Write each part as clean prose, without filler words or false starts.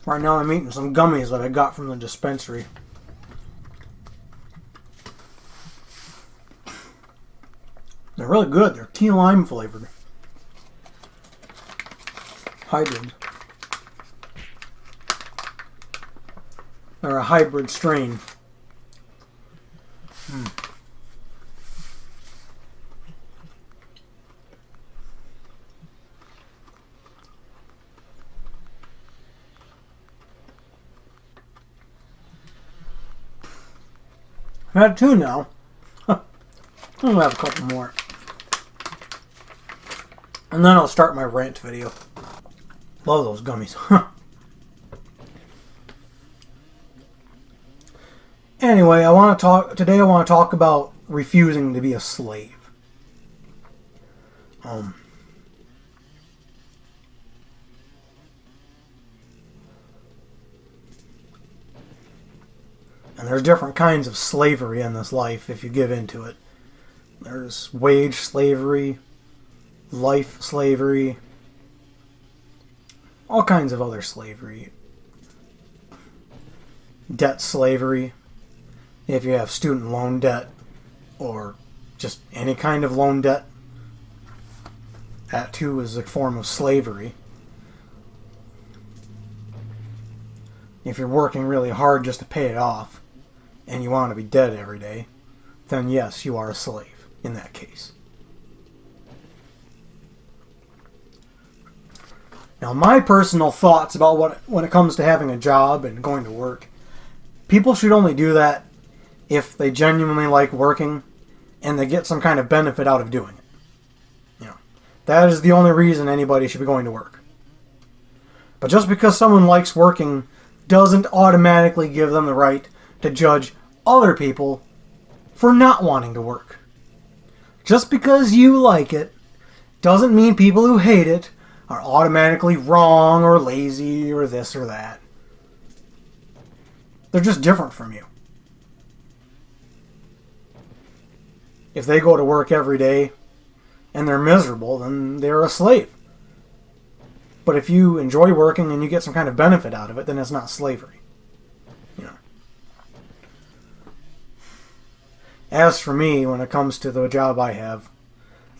Right now I'm eating some gummies that I got from the dispensary. They're really good. They're key lime flavored. Hybrid. They're a hybrid strain. I've had two now. I'm going to have a couple more. And then I'll start my rant video. Love those gummies. Anyway, today I want to talk about refusing to be a slave. And there's different kinds of slavery in this life if you give into it. There's wage slavery, life slavery, all kinds of other slavery. Debt slavery, if you have student loan debt or just any kind of loan debt. That too is a form of slavery. If you're working really hard just to pay it off and you want to be dead every day, then yes, you are a slave in that case. Now, my personal thoughts about when it comes to having a job and going to work, people should only do that if they genuinely like working and they get some kind of benefit out of doing it. You know, that is the only reason anybody should be going to work. But just because someone likes working doesn't automatically give them the right to judge other people for not wanting to work. Just because you like it doesn't mean people who hate it are automatically wrong or lazy or this or that. They're just different from you. If they go to work every day and they're miserable, then they're a slave. But if you enjoy working and you get some kind of benefit out of it, then it's not slavery. You know. As for me, when it comes to the job I have,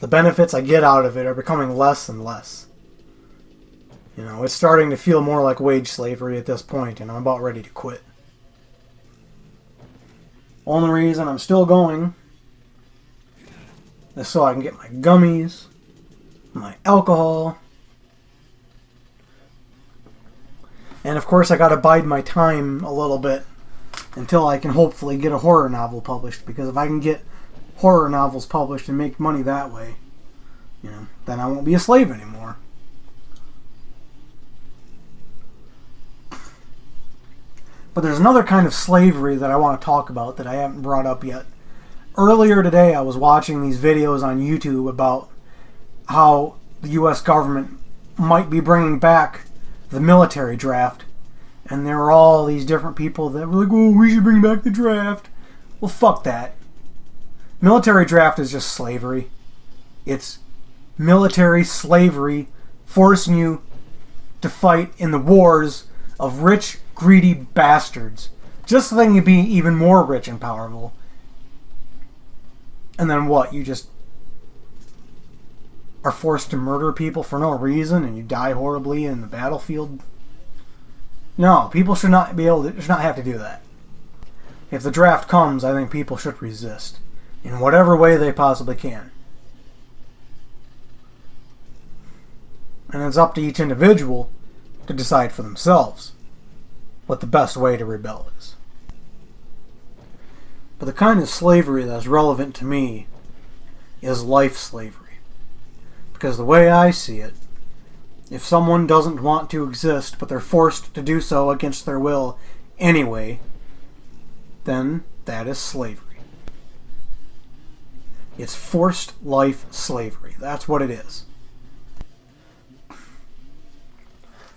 the benefits I get out of it are becoming less and less. You know, it's starting to feel more like wage slavery at this point, and I'm about ready to quit. Only reason I'm still going is so I can get my gummies, my alcohol, and of course I gotta bide my time a little bit until I can hopefully get a horror novel published, because if I can get horror novels published and make money that way, you know, then I won't be a slave anymore. But there's another kind of slavery that I want to talk about that I haven't brought up yet. Earlier today I was watching these videos on YouTube about how the US government might be bringing back the military draft. And there were all these different people that were like, oh, we should bring back the draft. Well, fuck that. Military draft is just slavery. It's military slavery forcing you to fight in the wars of rich, greedy bastards. Just so they can be even more rich and powerful. And then what? You just are forced to murder people for no reason and you die horribly in the battlefield? No, people should not have to do that. If the draft comes, I think people should resist in whatever way they possibly can. And it's up to each individual to decide for themselves what the best way to rebel is. But the kind of slavery that's relevant to me is life slavery. Because the way I see it, if someone doesn't want to exist but they're forced to do so against their will anyway, then that is slavery. It's forced life slavery. That's what it is.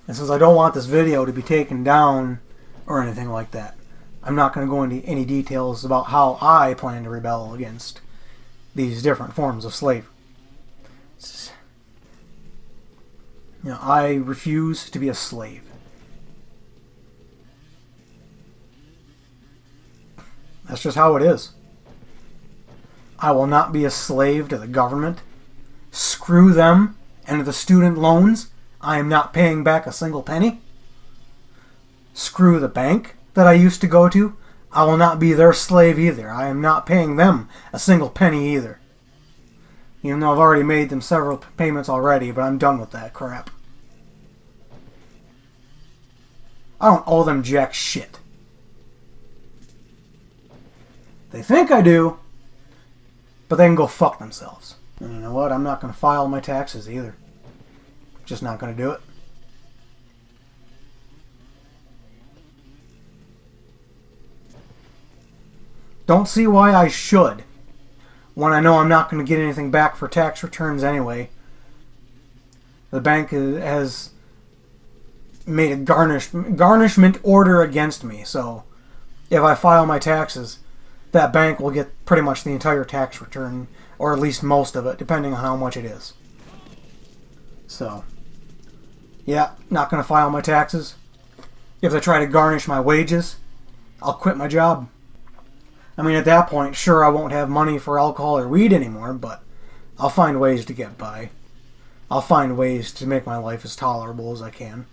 And since I don't want this video to be taken down or anything like that, I'm not going to go into any details about how I plan to rebel against these different forms of slavery. You know, I refuse to be a slave. That's just how it is. I will not be a slave to the government. Screw them and the student loans. I am not paying back a single penny. Screw the bank that I used to go to. I will not be their slave either. I am not paying them a single penny either. Even though I've already made them several payments already, but I'm done with that crap. I don't owe them jack shit. They think I do, but they can go fuck themselves. And you know what? I'm not going to file my taxes either. Just not going to do it. Don't see why I should, when I know I'm not going to get anything back for tax returns anyway. The bank has made a garnishment order against me, so if I file my taxes, that bank will get pretty much the entire tax return, or at least most of it, depending on how much it is. So, yeah, not going to file my taxes. If they try to garnish my wages, I'll quit my job. I mean, at that point, sure, I won't have money for alcohol or weed anymore, but I'll find ways to get by. I'll find ways to make my life as tolerable as I can.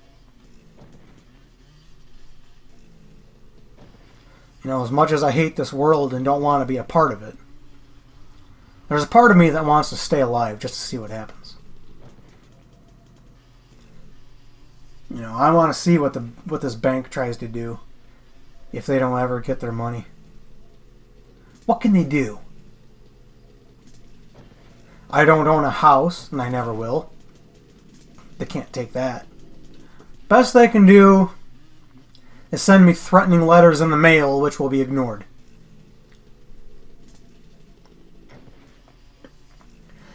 You know, as much as I hate this world and don't want to be a part of it, there's a part of me that wants to stay alive just to see what happens. You know, I want to see what this bank tries to do if they don't ever get their money. What can they do? I don't own a house, and I never will. They can't take that. Best they can do is send me threatening letters in the mail, which will be ignored.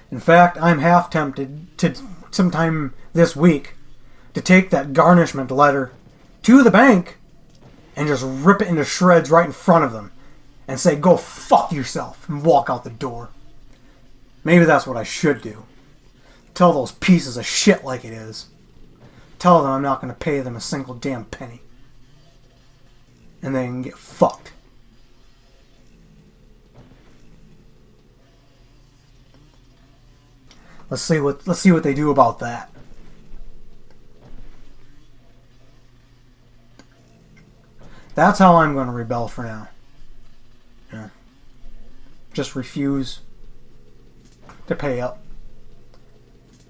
In fact, I'm half tempted to, sometime this week, to take that garnishment letter to the bank and just rip it into shreds right in front of them and say, go fuck yourself, and walk out the door. Maybe that's what I should do. Tell those pieces of shit like it is. Tell them I'm not going to pay them a single damn penny. And they can get fucked. Let's see what they do about that. That's how I'm going to rebel for now. Yeah. Just refuse to pay up.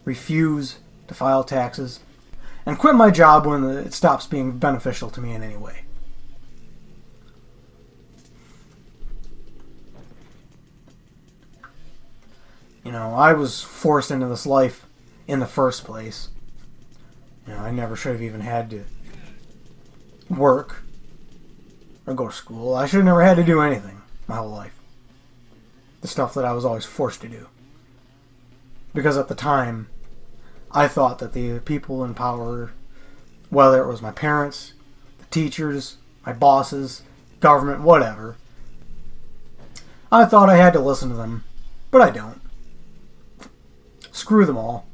Refuse to file taxes. And quit my job when it stops being beneficial to me in any way. You know, I was forced into this life in the first place. You know, I never should have even had to work or go to school. I should have never had to do anything my whole life. The stuff that I was always forced to do. Because at the time, I thought that the people in power, whether it was my parents, the teachers, my bosses, government, whatever, I thought I had to listen to them, but I don't. Screw them all.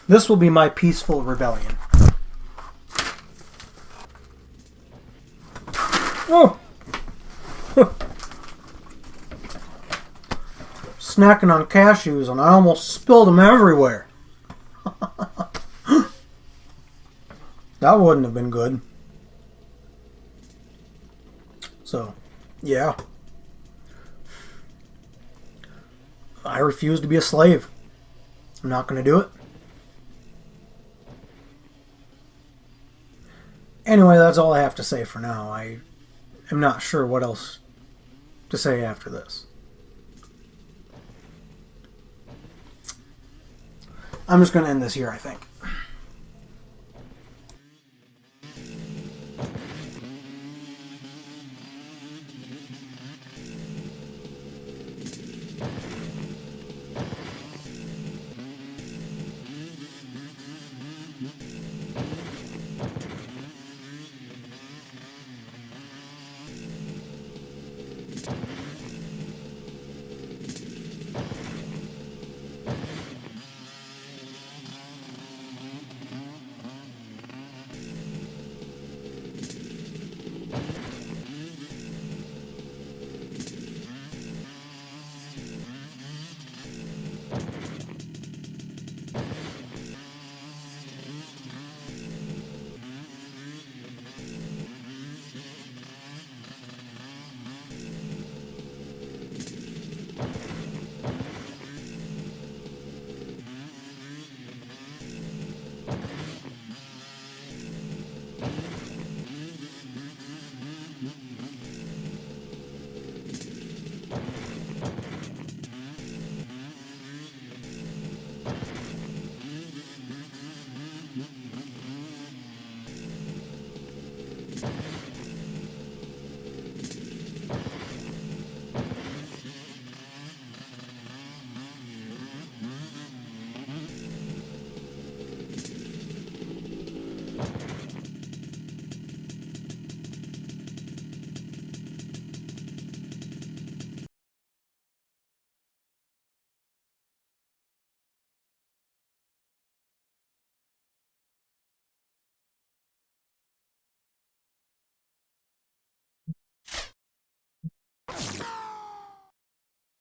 This will be my peaceful rebellion. Oh! Snacking on cashews and I almost spilled them everywhere. That wouldn't have been good. So, yeah. I refuse to be a slave. I'm not going to do it. Anyway, that's all I have to say for now. I am not sure what else to say after this. I'm just going to end this here, I think. Bye.